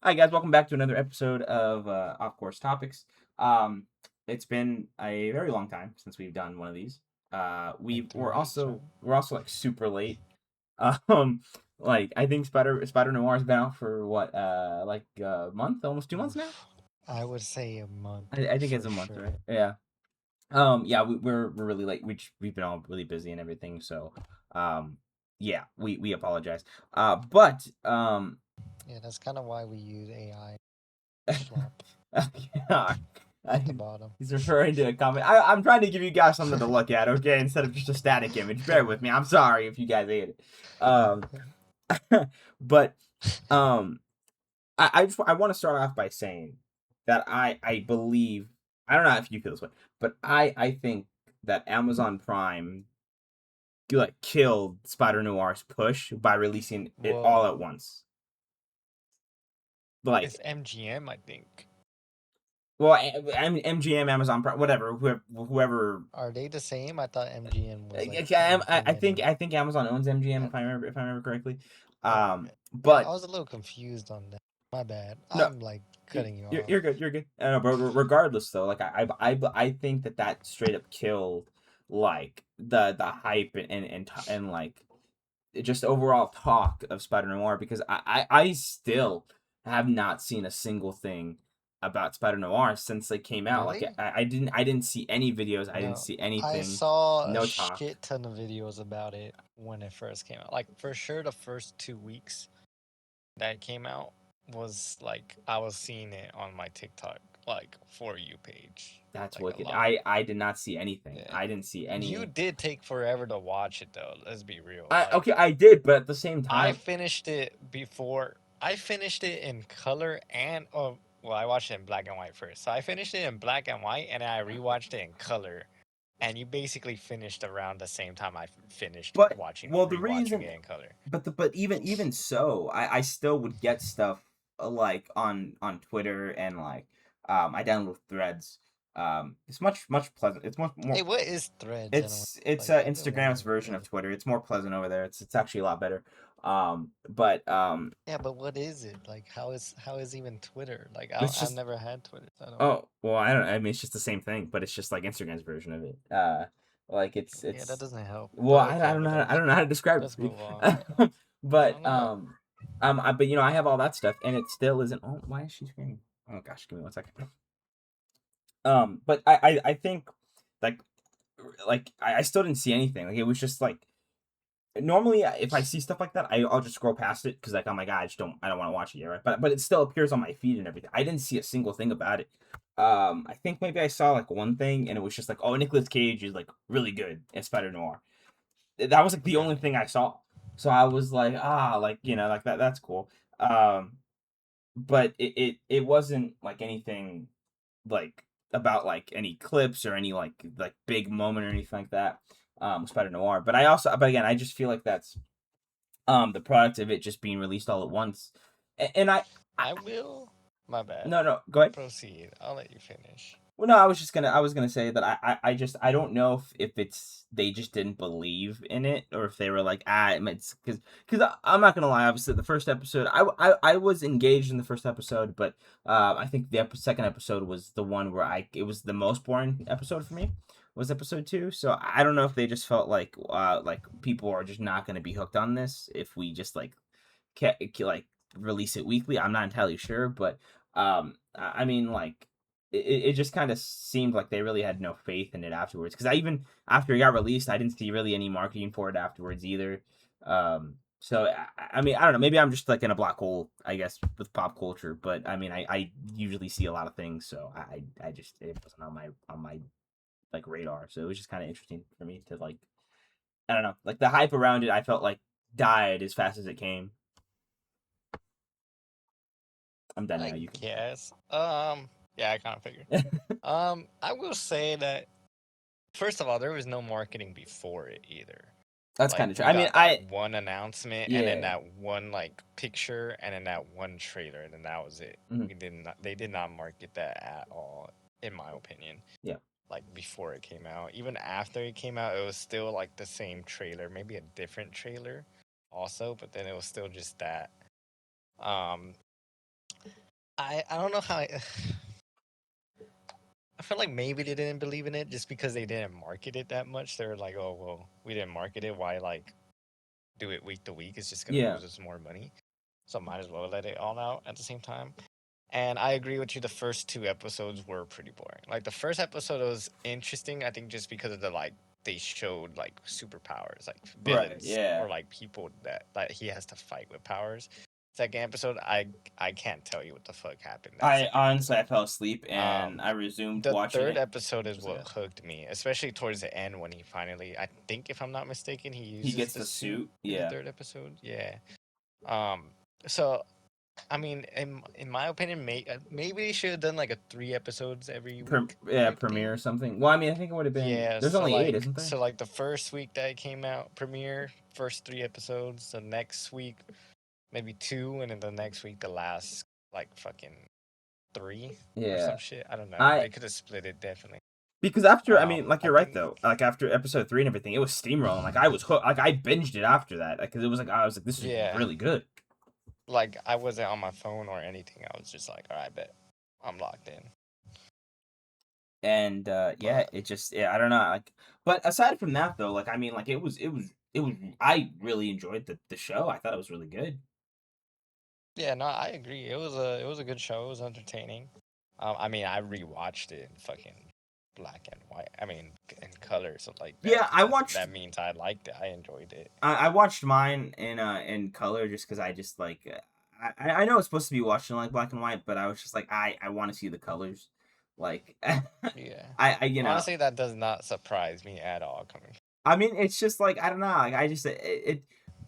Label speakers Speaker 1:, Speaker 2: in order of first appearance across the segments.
Speaker 1: Hi guys, welcome back to another episode of Off Course Topics. Um, it's been a very long time since we've done one of these.
Speaker 2: Like
Speaker 1: We
Speaker 2: three
Speaker 1: we're
Speaker 2: weeks, right?
Speaker 1: also we're also like super late. Um, like I think Spider Noir has been out for what like a month, almost 2 months now.
Speaker 2: Oof. I would say a month
Speaker 1: I think it's
Speaker 2: for
Speaker 1: a month, right?
Speaker 2: sure.
Speaker 1: Yeah. Yeah, we're really late. We've been all really busy and everything, so yeah, we apologize. But
Speaker 2: Yeah, that's kind of why we use AI. Slop
Speaker 1: yeah,
Speaker 2: at the
Speaker 1: I,
Speaker 2: bottom.
Speaker 1: he's referring to a comment. I'm trying to give you guys something to look at, okay, instead of just a static image. Bear with me. I'm sorry if you guys hate it. Um, but um, I want to start off by saying that I believe I don't know if you feel this way, but I think that Amazon Prime like killed Spider Noir's push by releasing it all at
Speaker 2: Whoa,
Speaker 1: once.
Speaker 2: it's
Speaker 1: Like,
Speaker 2: MGM, I think.
Speaker 1: well, MGM, Amazon Prime, whatever, whoever.
Speaker 2: Are they the same? I thought MGM was like
Speaker 1: I think
Speaker 2: implementing.
Speaker 1: Amazon owns MGM
Speaker 2: Uh,
Speaker 1: if I remember correctly.
Speaker 2: okay. Yeah, I
Speaker 1: But
Speaker 2: was a little confused on that. My bad.
Speaker 1: no,
Speaker 2: I'm like cutting you
Speaker 1: you're
Speaker 2: off.
Speaker 1: you're good. You're good. I know, but regardless, though, like I think that straight up killed like the hype and like just overall talk of Spider Noir because I still have not seen a single thing about Spider Noir since they came out. Like
Speaker 2: Really?
Speaker 1: I didn't see any videos. I didn't
Speaker 2: No.
Speaker 1: see
Speaker 2: I
Speaker 1: anything.
Speaker 2: saw a
Speaker 1: No talk.
Speaker 2: shit ton of videos about it when it first came out. Like for sure the first 2 weeks that came out was like I was seeing it on my TikTok like for you page
Speaker 1: That's
Speaker 2: like a
Speaker 1: wicked.
Speaker 2: lot.
Speaker 1: I did not see anything.
Speaker 2: Yeah.
Speaker 1: I didn't see
Speaker 2: You
Speaker 1: any.
Speaker 2: did take forever to watch it though. Let's be real.
Speaker 1: I okay.
Speaker 2: Like
Speaker 1: I did, but at the same
Speaker 2: I
Speaker 1: time,
Speaker 2: finished it before. I finished it in color and well, I watched it in black and white first. So I finished it in black and white and then I rewatched it in color. And you basically finished around the same time I finished
Speaker 1: but
Speaker 2: watching
Speaker 1: well, the
Speaker 2: rewatching
Speaker 1: reason,
Speaker 2: it in color.
Speaker 1: but even so, I still would get stuff like on Twitter and like I download Threads. It's much pleasant. It's much more.
Speaker 2: Hey, what is Threads anyway?
Speaker 1: It's
Speaker 2: Like I've been
Speaker 1: Instagram's
Speaker 2: wanting to
Speaker 1: version
Speaker 2: get
Speaker 1: of
Speaker 2: it.
Speaker 1: Twitter. It's more pleasant over there. It's actually a lot better. But
Speaker 2: Yeah, but what is it? Like how is even Twitter? Like
Speaker 1: it's
Speaker 2: I've
Speaker 1: just
Speaker 2: never had Twitter. So I don't know.
Speaker 1: oh well, I don't. I mean, it's just the same thing, but it's just like Instagram's version of it. Like
Speaker 2: Yeah, that
Speaker 1: it's
Speaker 2: doesn't help.
Speaker 1: well,
Speaker 2: But
Speaker 1: I
Speaker 2: okay,
Speaker 1: don't know
Speaker 2: whatever.
Speaker 1: I don't know how to describe it
Speaker 2: Let's
Speaker 1: for you.
Speaker 2: move on. I
Speaker 1: But
Speaker 2: don't know.
Speaker 1: but you know, I have all that stuff, and it still isn't. Oh, why is she screaming? Oh gosh, give me 1 second. But I think like I still didn't see anything. Like it was just like normally if I see stuff like that, I'll just scroll past it because like I'm like I don't want to watch it yet, right? But it still appears on my feed and everything. I didn't see a single thing about it. I think maybe I saw like one thing and it was just like, oh, Nicolas Cage is like really good as Spider Noir. That was like the only
Speaker 2: Really.
Speaker 1: thing I saw. So I was like, like you know, like that's cool. But it wasn't like anything like about like any clips or any like big moment or anything like that. Spider Noir. But again, I just feel like that's the product of it just being released all at once. And I
Speaker 2: I will. My bad.
Speaker 1: no, go ahead.
Speaker 2: Proceed. I'll let you finish.
Speaker 1: Well, no, I was gonna say that I just I don't know if it's they just didn't believe in it or if they were like it's because I'm not gonna lie, obviously the first episode I was engaged in the first episode, but I think the second episode was the one where it was the most boring episode for me, was episode 2. So I don't know if they just felt like people are just not gonna be hooked on this if we just like release it weekly. I'm not entirely sure, but I mean like it just kind of seemed like they really had no faith in it afterwards. Because I even after it got released, I didn't see really any marketing for it afterwards either. So I mean I don't know. Maybe I'm just like in a black hole, I guess, with pop culture. But I mean I usually see a lot of things, so I just it wasn't on my like radar. So it was just kind of interesting for me to like I don't know like the hype around it. I felt like died as fast as it came. I'm done now.
Speaker 2: I
Speaker 1: You can.
Speaker 2: guess. Yeah, I kind of figured. I will say that first of all, there was no marketing before it either.
Speaker 1: That's kind
Speaker 2: Like
Speaker 1: of true.
Speaker 2: we
Speaker 1: I mean
Speaker 2: got that one announcement and then
Speaker 1: yeah.
Speaker 2: that one like picture and then that one trailer and then that was it.
Speaker 1: Mhm.
Speaker 2: We did not they did not market that at all, in my opinion.
Speaker 1: Yeah.
Speaker 2: Like before it came out. Even after it came out, it was still like the same trailer, maybe a different trailer also, but then it was still just that. Um I don't know how. I feel like maybe they didn't believe in it just because they didn't market it that much. They're like, oh well, we didn't market it. Why like do it week to week? It's just gonna
Speaker 1: Yeah.
Speaker 2: lose us more money. So might as well let it all out at the same time. And I agree with you. The first two episodes were pretty boring. Like the first episode was interesting. I think just because of the like they showed like superpowers, like
Speaker 1: Right.
Speaker 2: villains
Speaker 1: Yeah.
Speaker 2: or like people that he has to fight with powers. Second episode, I can't tell you what the fuck happened that
Speaker 1: I
Speaker 2: second
Speaker 1: honestly I
Speaker 2: episode.
Speaker 1: fell asleep and
Speaker 2: Um,
Speaker 1: I resumed
Speaker 2: the
Speaker 1: watching
Speaker 2: third
Speaker 1: it.
Speaker 2: episode is
Speaker 1: Just like
Speaker 2: what hooked me, especially towards the end when he finally, I think if I'm not mistaken, he
Speaker 1: he
Speaker 2: uses
Speaker 1: gets
Speaker 2: the
Speaker 1: the
Speaker 2: suit
Speaker 1: suit.
Speaker 2: in the
Speaker 1: Yeah.
Speaker 2: third episode. Yeah. Um, so I mean, in my opinion, maybe they should have done like a 3 episodes every week
Speaker 1: Yeah,
Speaker 2: type
Speaker 1: premiere or
Speaker 2: thing.
Speaker 1: something. Well, I mean, I think it would have been.
Speaker 2: Yeah,
Speaker 1: There's only 8, isn't there?
Speaker 2: so like the first week that it came out, premiere, first 3 episodes. The next week, maybe two, and then the next week, the last like fucking three or
Speaker 1: Yeah.
Speaker 2: some shit. I don't know.
Speaker 1: I
Speaker 2: They could have split it definitely.
Speaker 1: Because after, I mean, like
Speaker 2: I
Speaker 1: you're right
Speaker 2: think
Speaker 1: though. Like after episode 3 and everything, it was steamrolling. Like I was hooked. Like I binged it after that because it was like I was like, this is
Speaker 2: yeah,
Speaker 1: really good.
Speaker 2: like I wasn't on my phone or anything. I was just like, all right, bet I'm locked in.
Speaker 1: And yeah,
Speaker 2: But
Speaker 1: it just yeah, I don't know. Like, but aside from that though, like I mean, like it was. I really enjoyed the show. I thought it was really good.
Speaker 2: yeah, no, I agree. It was a good show. It was entertaining. I mean, I rewatched it in fucking black and white. I mean, in color. So like
Speaker 1: Yeah, I
Speaker 2: that
Speaker 1: watched
Speaker 2: means I liked it. I enjoyed it.
Speaker 1: I watched mine in color just because I just like I know it's supposed to be watched in like black and white, but I was just like I want to see the colors, like
Speaker 2: Yeah.
Speaker 1: I you know
Speaker 2: Honestly, that does not surprise me at all. Coming.
Speaker 1: I mean it's just like I don't know like I just it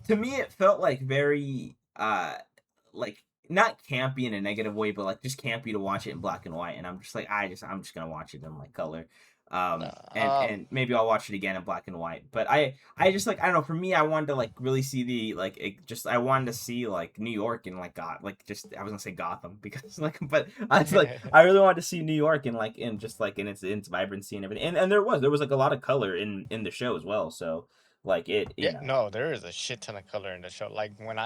Speaker 1: to me it felt like very like not campy in a negative way, but like just campy to watch it in black and white, and I'm just like I'm just gonna watch it in like color.
Speaker 2: No,
Speaker 1: And maybe I'll watch it again in black and white. But I just like I don't know. For me, I wanted to like really see the like just I wanted to see like New York and like like just I was gonna say Gotham because like but I was like I really wanted to see New York and like in just like in its vibrancy and everything. And there was like a lot of color in the show as well. So like it
Speaker 2: yeah, no, there is a shit ton of color in the show. Like when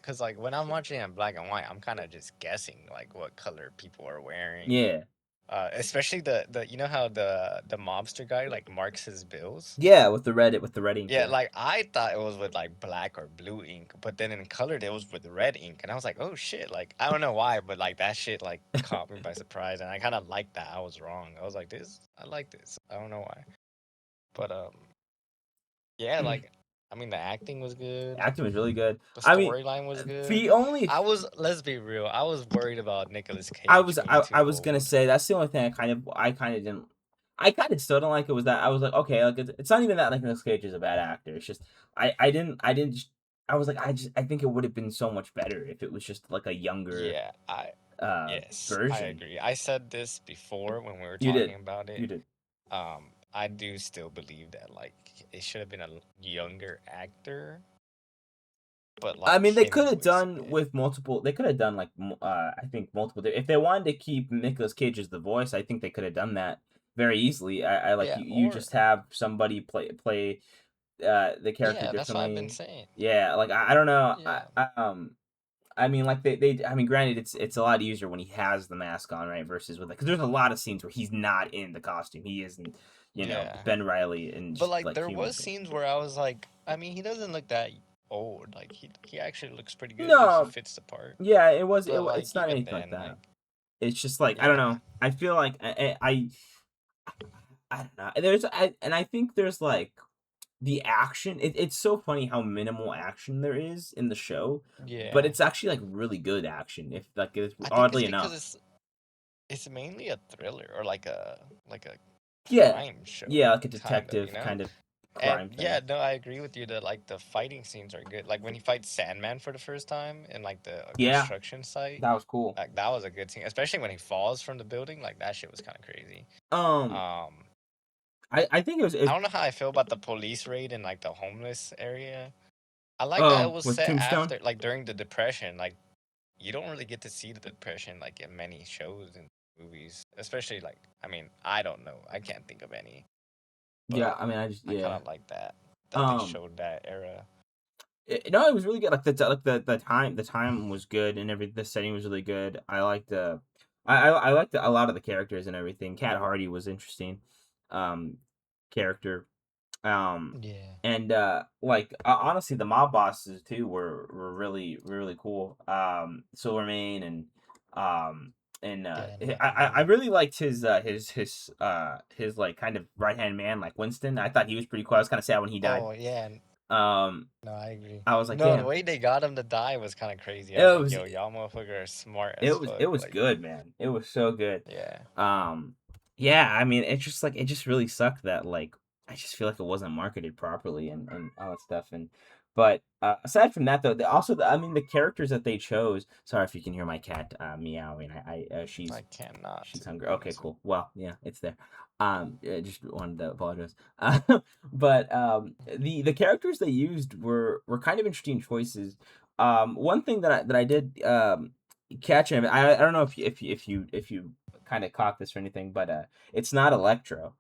Speaker 2: cause like when I'm watching it in black and white, I'm kind of just guessing like what color people are wearing.
Speaker 1: yeah.
Speaker 2: Especially the you know how the mobster guy like marks his bills.
Speaker 1: Yeah, with the red ink,
Speaker 2: Yeah,
Speaker 1: yeah.
Speaker 2: like I thought it was with like black or blue ink, but then in colored it was with red ink, and I was like, oh shit! Like I don't know why, but like that shit like caught me by surprise, and I kind of liked that. I was wrong. I was like, I like this. I don't know why, but yeah, like I mean the acting was good,
Speaker 1: Acting was really good.
Speaker 2: the
Speaker 1: I mean,
Speaker 2: storyline was good.
Speaker 1: the only
Speaker 2: Let's be real, I was worried about Nicolas
Speaker 1: I
Speaker 2: Cage
Speaker 1: was
Speaker 2: being
Speaker 1: I
Speaker 2: too
Speaker 1: was gonna
Speaker 2: old.
Speaker 1: say that's the only thing I kind of didn't I kind of still don't like it was that I was like okay like it's not even that like Nicolas Cage is a bad actor. It's just I didn't just, I was like I think it would have been so much better if it was just like a younger
Speaker 2: Yeah, yes, I
Speaker 1: version.
Speaker 2: agree. I said this before when we were
Speaker 1: You did.
Speaker 2: talking about it.
Speaker 1: You did.
Speaker 2: I do still believe that like it should have been a younger actor, but
Speaker 1: I
Speaker 2: like
Speaker 1: mean, they
Speaker 2: him
Speaker 1: could have done
Speaker 2: voicing it.
Speaker 1: with multiple. They could have done like I think multiple. If they wanted to keep Nicolas Cage as the voice, I think they could have done that very easily. I like
Speaker 2: Yeah,
Speaker 1: you
Speaker 2: or
Speaker 1: just have somebody play the character
Speaker 2: yeah, that's what I've been
Speaker 1: differently.
Speaker 2: saying.
Speaker 1: Yeah, like I don't know.
Speaker 2: Yeah,
Speaker 1: I mean, like they I mean, granted, it's a lot easier when he has the mask on, right? Versus with like, because there's a lot of scenes where he's not in the costume. He isn't,
Speaker 2: yeah.
Speaker 1: Ben Riley and
Speaker 2: But
Speaker 1: just
Speaker 2: like
Speaker 1: like
Speaker 2: there
Speaker 1: human.
Speaker 2: was scenes where I was like, I mean, he doesn't look that old. Like he actually looks pretty good. Like he
Speaker 1: No,
Speaker 2: fits the part.
Speaker 1: yeah,
Speaker 2: But
Speaker 1: it's
Speaker 2: like
Speaker 1: not
Speaker 2: even
Speaker 1: anything like
Speaker 2: then,
Speaker 1: that.
Speaker 2: like
Speaker 1: It's just like I don't
Speaker 2: yeah,
Speaker 1: know. I feel like I don't know. And I think there's like the action. It's so funny how minimal action there is in the show, but
Speaker 2: yeah.
Speaker 1: it's actually like really good action. If like it's
Speaker 2: I think it's
Speaker 1: oddly
Speaker 2: because
Speaker 1: enough.
Speaker 2: it's mainly a thriller or like a
Speaker 1: Yeah,
Speaker 2: crime show,
Speaker 1: yeah, like a
Speaker 2: kind of, you
Speaker 1: detective
Speaker 2: know?
Speaker 1: kind of
Speaker 2: And
Speaker 1: crime
Speaker 2: yeah,
Speaker 1: thing.
Speaker 2: no, I agree with you that like the fighting scenes are good. Like when he fights Sandman for the first time in like the
Speaker 1: Yeah,
Speaker 2: construction site,
Speaker 1: that was cool.
Speaker 2: like that was a good scene, especially when he falls from the building. Like that shit was kind of crazy.
Speaker 1: Um,
Speaker 2: Um,
Speaker 1: I think
Speaker 2: I don't know how I feel about the police raid in like the homeless area. I like that it
Speaker 1: oh
Speaker 2: was
Speaker 1: with
Speaker 2: set
Speaker 1: Tombstone.
Speaker 2: after like during the depression. Like you don't really get to see the depression like in many shows and movies, especially like I mean I don't know, I can't think of any,
Speaker 1: Yeah,
Speaker 2: but
Speaker 1: I mean I just
Speaker 2: I kind
Speaker 1: yeah.
Speaker 2: of like that they
Speaker 1: Um,
Speaker 2: showed that era.
Speaker 1: No, it was really good. Like the time was good, and the setting was really good. I liked I liked a lot of the characters and everything. Cat Hardy was interesting, um, character. Um,
Speaker 2: Yeah,
Speaker 1: and like honestly, the mob bosses too were really cool. Silvermane um and
Speaker 2: yeah,
Speaker 1: I
Speaker 2: Knuckles.
Speaker 1: really liked his like kind of right hand man like Winston. I thought he was pretty cool. I was kind of sad when he died.
Speaker 2: Oh yeah,
Speaker 1: Um,
Speaker 2: no, I agree.
Speaker 1: I was like,
Speaker 2: No, the
Speaker 1: damn.
Speaker 2: way they got him to die was kind of crazy. I was
Speaker 1: It
Speaker 2: like,
Speaker 1: was
Speaker 2: yo, y'all motherfucker are smart
Speaker 1: it
Speaker 2: as
Speaker 1: was
Speaker 2: fuck.
Speaker 1: it was
Speaker 2: Like,
Speaker 1: good, man. It was so good.
Speaker 2: yeah,
Speaker 1: Um, yeah, I mean, it's just like it just really sucked that like I just feel like it wasn't marketed properly and all that stuff. And but aside from that though, I mean the characters that they chose. Sorry if you can hear my cat meowing.
Speaker 2: I cannot,
Speaker 1: She's
Speaker 2: to be
Speaker 1: hungry. Okay,
Speaker 2: honest with
Speaker 1: cool. Well, yeah, it's there. Yeah, just wanted to apologize. But the characters they used were kind of interesting choices. One thing that I did catch him. I don't know if you kind of caught this or anything, but it's not Electro.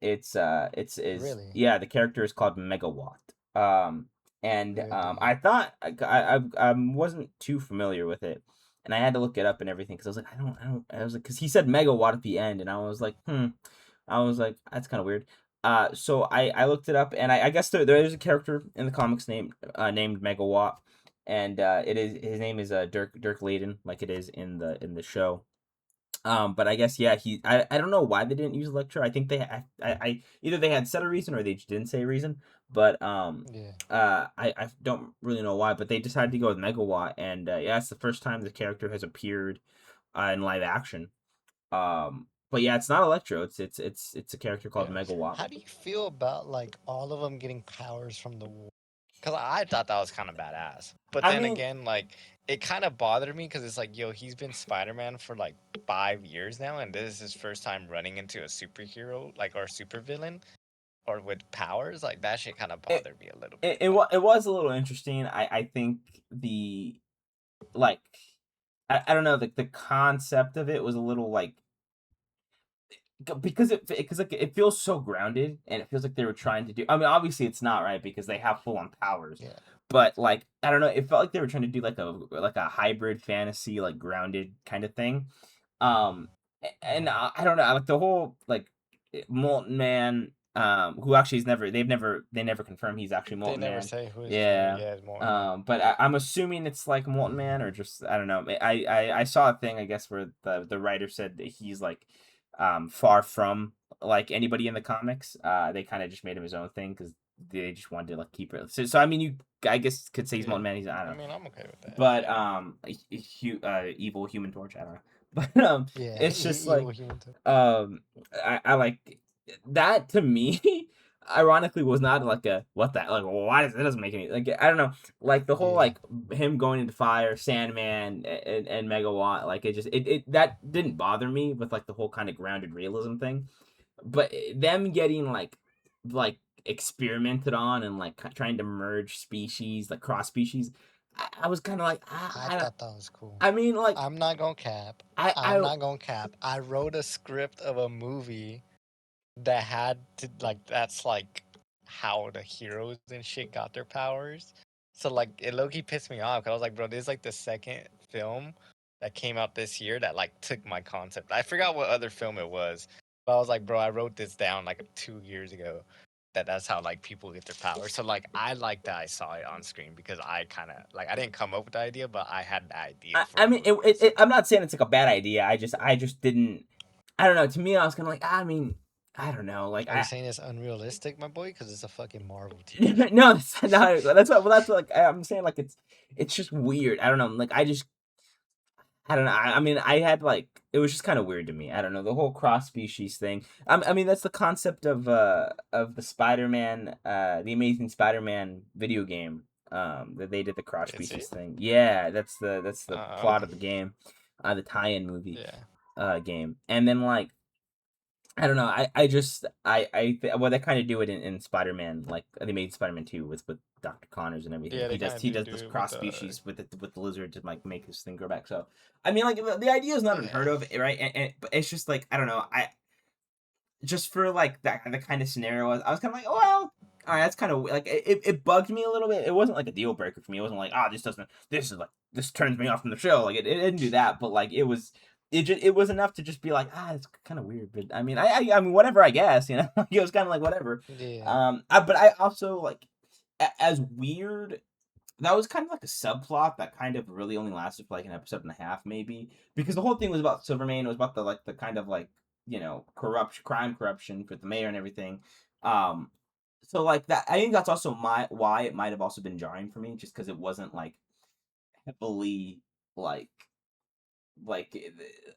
Speaker 1: It's
Speaker 2: you.
Speaker 1: is
Speaker 2: Really,
Speaker 1: yeah. The character is called Megawatt. Um, and
Speaker 2: really,
Speaker 1: I thought I wasn't too familiar with it, and I had to look it up and everything because I was like, I was like, because he said Megawatt at the end, and I was like, I was like, that's kind of weird. So I looked it up, and I guess there is a character in the comics named Megawatt, and it is his name is Dirk Layden, like it is in the show. But I guess yeah, I don't know why they didn't use Electro. I think I either they had said a reason or they just didn't say a reason. But
Speaker 2: yeah.
Speaker 1: I don't really know why. But they decided to go with Megawatt, and yeah, it's the first time the character has appeared in live action. But yeah, it's not Electro. It's a character called
Speaker 2: Yeah.
Speaker 1: Megawatt.
Speaker 2: How do you feel about like all of them getting powers from the war? Because I thought that was kind of badass. But
Speaker 1: I
Speaker 2: then
Speaker 1: mean,
Speaker 2: again, like it kind of bothered me because it's like, yo, he's been Spider-Man for like 5 years now, and this is his first time running into a superhero, like or supervillain, or with powers. Like that shit kind of
Speaker 1: it
Speaker 2: bothered me a little
Speaker 1: it,
Speaker 2: bit.
Speaker 1: it,
Speaker 2: Like,
Speaker 1: wa- it was a little interesting. I think the like I don't know the concept of it was a little like because like it feels so grounded and it feels like they were trying to do. I mean, obviously it's not right because they have full on powers,
Speaker 2: yeah,
Speaker 1: but like I don't know, it felt like they were trying to do like a hybrid fantasy like grounded kind of thing. And
Speaker 2: uh,
Speaker 1: I don't know, like the whole like Molten Man, who actually is never they never confirm he's actually
Speaker 2: they
Speaker 1: Molten
Speaker 2: never
Speaker 1: Man.
Speaker 2: say who his full.
Speaker 1: Yeah.
Speaker 2: Yeah, it's more man.
Speaker 1: But I'm assuming it's like Molten Man or just I don't know. I saw a thing I guess where the writer said that he's like far from like anybody in the comics. They kind of just made him his own thing because they just wanted to like keep it. So I mean, you I guess could say he's Molten
Speaker 2: Yeah,
Speaker 1: Man. He's I don't
Speaker 2: I
Speaker 1: know,
Speaker 2: mean, I'm okay with that.
Speaker 1: but
Speaker 2: Yeah,
Speaker 1: evil Human Torch. I don't know, but
Speaker 2: yeah,
Speaker 1: it's just
Speaker 2: evil
Speaker 1: like
Speaker 2: human. Too.
Speaker 1: um, I like that to me. Ironically, was not like a what that like why does it doesn't make any like I don't know like the whole
Speaker 2: Yeah,
Speaker 1: like him going into fire, Sandman and Megawatt like it that didn't bother me with like the whole kind of grounded realism thing, but them getting like experimented on and like trying to merge species like cross species, I was kind of like
Speaker 2: I thought that was cool.
Speaker 1: I mean like
Speaker 2: I'm not gonna cap. I'm
Speaker 1: I
Speaker 2: not gonna cap. I wrote a script of a movie that had to like that's like how the heroes and shit got their powers. So like it low key pissed me off. 'Cause I was like, bro, this is like the second film that came out this year that like took my concept. I forgot what other film it was, but I was like, bro, I wrote this down like 2 years ago. That's how like people get their powers. So like I like that I saw it on screen because I kind of like I didn't come up with the idea, but I had the idea for
Speaker 1: I
Speaker 2: the
Speaker 1: mean
Speaker 2: movie. So
Speaker 1: I'm not saying it's like a bad idea. I just didn't. I don't know. To me, I was kind of like I mean I don't know. Like
Speaker 2: are you saying it's unrealistic, my boy? Because it's a fucking Marvel TV show.
Speaker 1: no, that's what. Well, that's what, like I'm saying. Like it's just weird. I don't know. Like I don't know. I mean, I had like it was just kind of weird to me. I don't know the whole cross species thing. I mean, that's the concept of the Spider-Man, the Amazing Spider-Man video game. That they did the cross
Speaker 2: Is
Speaker 1: species
Speaker 2: it?
Speaker 1: thing. Yeah, that's the plot
Speaker 2: Okay.
Speaker 1: of the game, the tie-in movie,
Speaker 2: Yeah.
Speaker 1: game. And then like I don't know. I just well they kind of do it in Spider Man like they made Spider Man 2 with Dr. Connors and everything.
Speaker 2: Yeah, they kind of
Speaker 1: He
Speaker 2: do
Speaker 1: does
Speaker 2: do
Speaker 1: this
Speaker 2: it with
Speaker 1: cross
Speaker 2: the.
Speaker 1: species with the lizard to like make his thing grow back. So I mean like the idea is not unheard
Speaker 2: Yeah.
Speaker 1: of, right? But it's just like I don't know. I just for like that the kind of scenario I was kind of like well. all right, that's kind of like it bugged me a little bit. It wasn't like a deal breaker for me. It wasn't like, oh, this is like, this turns me off from the show. Like it didn't do that, but like it was enough to just be like, it's kind of weird. But I mean, I mean, whatever, I guess, you know. It was kind of like whatever.
Speaker 2: Yeah.
Speaker 1: But I also like, as weird, that was kind of like a subplot that kind of really only lasted for like an episode and a half, maybe, because the whole thing was about Silvermane. It was about the kind of like, corruption with the mayor and everything. Um, so like that, I think that's also why it might have also been jarring for me, just because it wasn't like heavily like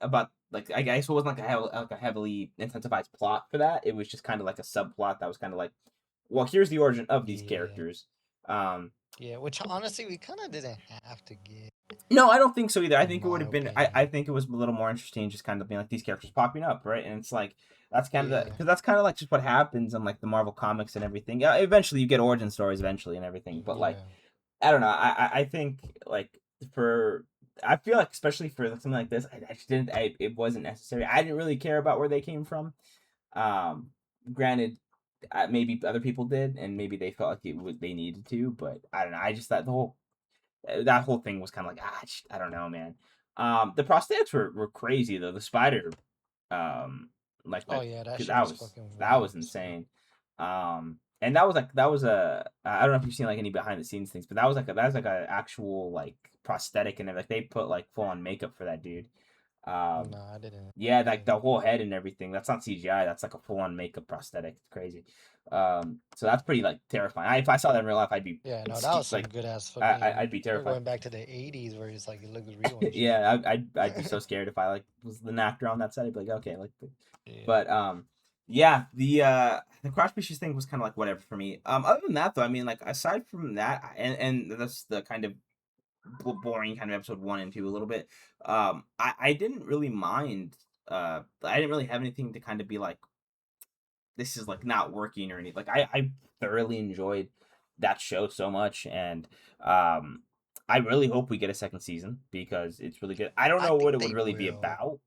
Speaker 1: about like, I guess it wasn't like a heavily incentivized plot for that. It was just kind of like a subplot that was kind of like, well, here's the origin of these
Speaker 2: Yeah.
Speaker 1: characters. Um,
Speaker 2: Yeah. Which honestly, we kind of didn't have to get,
Speaker 1: No, I don't think so either. I
Speaker 2: in
Speaker 1: think it would
Speaker 2: my
Speaker 1: have been.
Speaker 2: opinion.
Speaker 1: I think it was a little more interesting, just kind of being like these characters popping up, right? And it's like that's kind of the,
Speaker 2: Yeah.
Speaker 1: because that's kind of like just what happens in like the Marvel comics and everything. Yeah, eventually you get origin stories eventually and everything, but like,
Speaker 2: Yeah.
Speaker 1: I don't know. I think like, for, I feel like especially for something like this, I just didn't. It wasn't necessary. I didn't really care about where they came from. Um, Granted, maybe other people did, and maybe they felt like they needed to, but I don't know. I just thought that whole thing was kind of like, I don't know, man. The prosthetics were crazy though. The spider, like
Speaker 2: Oh
Speaker 1: that,
Speaker 2: yeah, that
Speaker 1: 'cause
Speaker 2: shit was fucking
Speaker 1: that
Speaker 2: wild
Speaker 1: was
Speaker 2: as fuck.
Speaker 1: insane. And that was a, I don't know if you've seen like any behind the scenes things, but that was like a actual like prosthetic, and like they put like full on makeup for that dude. Um,
Speaker 2: No, I didn't.
Speaker 1: yeah,
Speaker 2: I
Speaker 1: like
Speaker 2: didn't
Speaker 1: the
Speaker 2: know
Speaker 1: whole
Speaker 2: that.
Speaker 1: head and everything. That's not CGI. That's like a full on makeup prosthetic. It's crazy. So that's pretty like terrifying. If I saw that in real life, I'd be
Speaker 2: Yeah, no, that was some
Speaker 1: like,
Speaker 2: good ass
Speaker 1: I'd
Speaker 2: fucking.
Speaker 1: be
Speaker 2: We're
Speaker 1: terrified.
Speaker 2: going back to the '80s where it's like it looks real and shit.
Speaker 1: Yeah, I'd be so scared if I like was the actor on that set. I'd be like, okay, like,
Speaker 2: Yeah.
Speaker 1: but yeah, the cross species thing was kind of like whatever for me. Other than that though, I mean, like aside from that, and that's the kind of boring kind of episode 1 and 2 a little bit. I didn't really mind. I didn't really have anything to kind of be like, this is like not working or anything. Like I thoroughly enjoyed that show so much, and um, I really hope we get a second season because it's really good. I don't
Speaker 2: I
Speaker 1: know what
Speaker 2: think
Speaker 1: it would
Speaker 2: they
Speaker 1: really be
Speaker 2: will.
Speaker 1: about.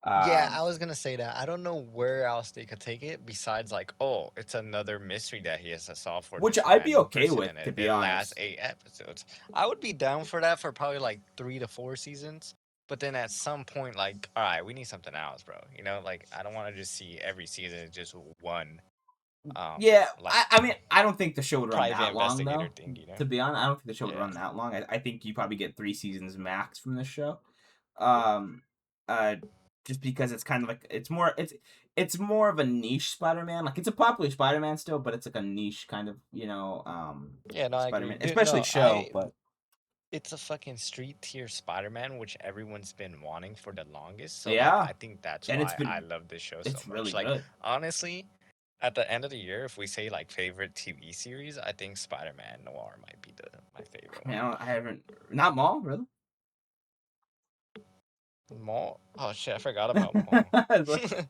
Speaker 2: Yeah,
Speaker 1: Um,
Speaker 2: I was gonna say that. I don't know where else they could take it besides like, oh, it's another mystery that he has to solve for
Speaker 1: which
Speaker 2: this
Speaker 1: I'd be
Speaker 2: random
Speaker 1: okay
Speaker 2: person,
Speaker 1: with,
Speaker 2: and
Speaker 1: to be
Speaker 2: it lasts
Speaker 1: honest.
Speaker 2: 8 episodes. I would be down for that for probably like 3 to 4 seasons. But then at some point, like, all right, we need something else, bro. You know, like I don't want to just see every season as just one,
Speaker 1: Yeah,
Speaker 2: like
Speaker 1: I mean, I don't think the show would run
Speaker 2: private
Speaker 1: that long
Speaker 2: investigator
Speaker 1: though.
Speaker 2: thing. You know?
Speaker 1: To be honest, I don't think the show would
Speaker 2: Yeah.
Speaker 1: run that long. I think you probably get 3 seasons max from this show. Um, uh, just because it's kind of like it's more of a niche Spider-Man. Like it's a popular Spider-Man still, but it's like a niche kind of,
Speaker 2: Yeah, no, I agree.
Speaker 1: Spider-Man,
Speaker 2: Dude,
Speaker 1: especially
Speaker 2: no,
Speaker 1: show. But
Speaker 2: it's a fucking street tier Spider-Man, which everyone's been wanting for the longest. So like,
Speaker 1: yeah,
Speaker 2: I think that's
Speaker 1: and
Speaker 2: why I love this show so
Speaker 1: it's really
Speaker 2: much. Like,
Speaker 1: good.
Speaker 2: honestly, at the end of the year, if we say like favorite TV series, I think Spider-Man Noir might be the my favorite
Speaker 1: I mean,
Speaker 2: one.
Speaker 1: I haven't, not Maul really.
Speaker 2: Maul? Oh shit, I forgot about Maul.
Speaker 1: It's like,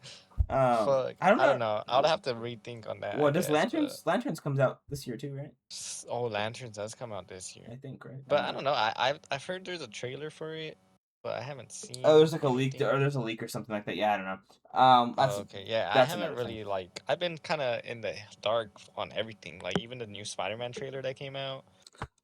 Speaker 2: Fuck,
Speaker 1: I don't
Speaker 2: I don't
Speaker 1: know.
Speaker 2: know. I would have to rethink on that, I
Speaker 1: What does
Speaker 2: guess. But
Speaker 1: Lanterns comes out this year too, right?
Speaker 2: oh, Lanterns does come out this year.
Speaker 1: I think, right? I
Speaker 2: But
Speaker 1: don't
Speaker 2: I
Speaker 1: know.
Speaker 2: don't know. I've heard there's a trailer for it, but I haven't
Speaker 1: Oh,
Speaker 2: seen
Speaker 1: there's like a leak, or
Speaker 2: anything.
Speaker 1: there's a leak or something like that. Yeah, I don't know.
Speaker 2: Oh, okay. Yeah, I
Speaker 1: That's
Speaker 2: haven't
Speaker 1: another thing.
Speaker 2: really like I've been kind of in the dark on everything. Like even the new Spider-Man trailer that came out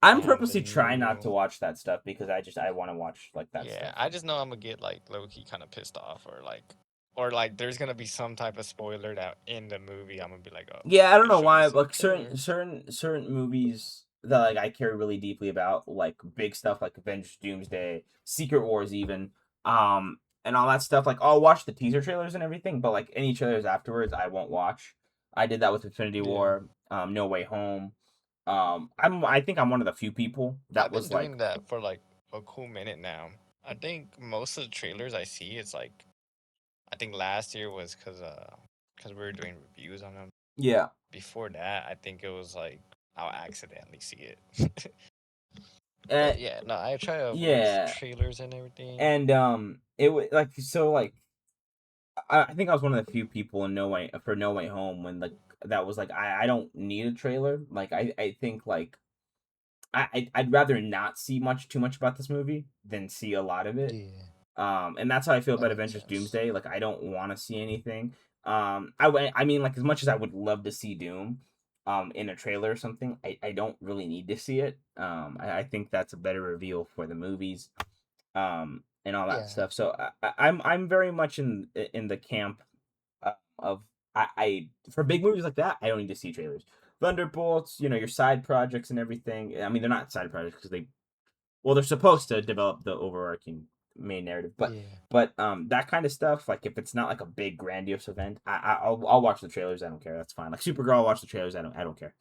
Speaker 1: I'm
Speaker 2: and the
Speaker 1: purposely trying not to
Speaker 2: new
Speaker 1: watch that stuff because I want to watch like that
Speaker 2: yeah,
Speaker 1: stuff.
Speaker 2: I just know I'm gonna get like low-key kind of pissed off or like there's gonna be some type of spoiler that in the movie I'm gonna be like, "Oh,
Speaker 1: Yeah, I don't
Speaker 2: they
Speaker 1: know
Speaker 2: showed
Speaker 1: why.
Speaker 2: this in the
Speaker 1: Like
Speaker 2: trailer."
Speaker 1: certain movies that like I care really deeply about, like big stuff like Avengers, Doomsday, Secret Wars, even, and all that stuff. Like I'll watch the teaser trailers and everything, but like any trailers afterwards, I won't watch. I did that with Infinity
Speaker 2: Yeah.
Speaker 1: War, No Way Home. I think I'm one of the few people that
Speaker 2: I've been
Speaker 1: was like,
Speaker 2: doing that for like a cool minute now. I think most of the trailers I see it's like I think last year was cuz we were doing reviews on them.
Speaker 1: yeah,
Speaker 2: Before that, I think it was like I'll accidentally see it.
Speaker 1: uh,
Speaker 2: But yeah, no, I try to avoid
Speaker 1: yeah,
Speaker 2: trailers and everything.
Speaker 1: and it was like, so like, I think I was one of the few people in No Way Home when like that was like, I don't need a trailer. Like I think like I'd rather not see too much about this movie than see a lot of it.
Speaker 2: Yeah,
Speaker 1: And that's how I feel
Speaker 2: that
Speaker 1: about
Speaker 2: makes
Speaker 1: Avengers
Speaker 2: sense.
Speaker 1: Doomsday. Like I don't want to see anything. I mean, like as much as I would love to see Doom, in a trailer or something, I don't really need to see it. I think that's a better reveal for the movies, and all that
Speaker 2: Yeah.
Speaker 1: stuff. So I'm very much in the camp of I for big movies like that, I don't need to see trailers. Thunderbolts, your side projects and everything. I mean, they're not side projects because they're supposed to develop the overarching main narrative, but
Speaker 2: Yeah.
Speaker 1: that kind of stuff, like if it's not like a big grandiose event, I'll watch the trailers. I don't care. That's fine. Like Supergirl, I'll watch the trailers. I don't care.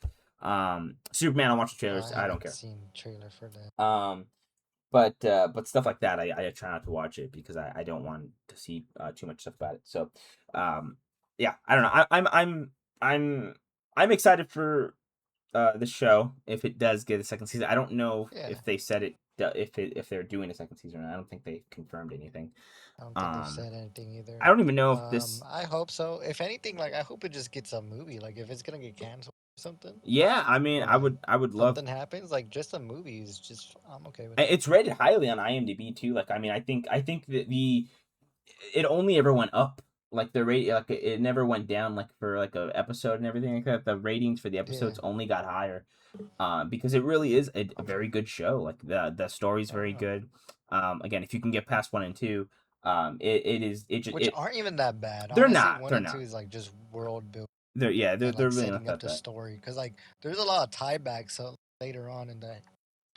Speaker 1: Superman, I'll watch the trailers.
Speaker 2: I
Speaker 1: I don't
Speaker 2: haven't
Speaker 1: care.
Speaker 2: seen trailer for that.
Speaker 1: But stuff like that, I try not to watch it because I don't want to see too much stuff about it. So, yeah, I don't know. I'm excited for the show if it does get a second season. I don't know
Speaker 2: Yeah.
Speaker 1: if they said if they're doing a second season. I don't think they confirmed anything.
Speaker 2: I don't think they've
Speaker 1: Um,
Speaker 2: said anything either.
Speaker 1: I don't even know if this.
Speaker 2: I hope so. If anything, like I hope it just gets a movie. Like if it's gonna get canceled or something,
Speaker 1: Yeah, I mean,
Speaker 2: or
Speaker 1: I
Speaker 2: like
Speaker 1: would I would love.
Speaker 2: something happens, like just a movie is just I'm okay with that.
Speaker 1: It's rated highly on IMDb too. Like, I mean, I think that it only ever went up. Like the rate, like it never went down. Like for like a episode and everything like that. The ratings for the
Speaker 2: Yeah.
Speaker 1: episodes only got higher. Because it really is a very good show. Like the story's very
Speaker 2: Uh,
Speaker 1: good. Again, if you can get past 1 and 2, it is it just
Speaker 2: which aren't even that bad.
Speaker 1: they're
Speaker 2: Honestly,
Speaker 1: not
Speaker 2: one
Speaker 1: they're
Speaker 2: and two
Speaker 1: not
Speaker 2: is like just world building
Speaker 1: they're yeah
Speaker 2: and
Speaker 1: they're
Speaker 2: like
Speaker 1: really not
Speaker 2: setting up
Speaker 1: that
Speaker 2: the
Speaker 1: bad.
Speaker 2: story. Cause like there's a lot of tiebacks later on in the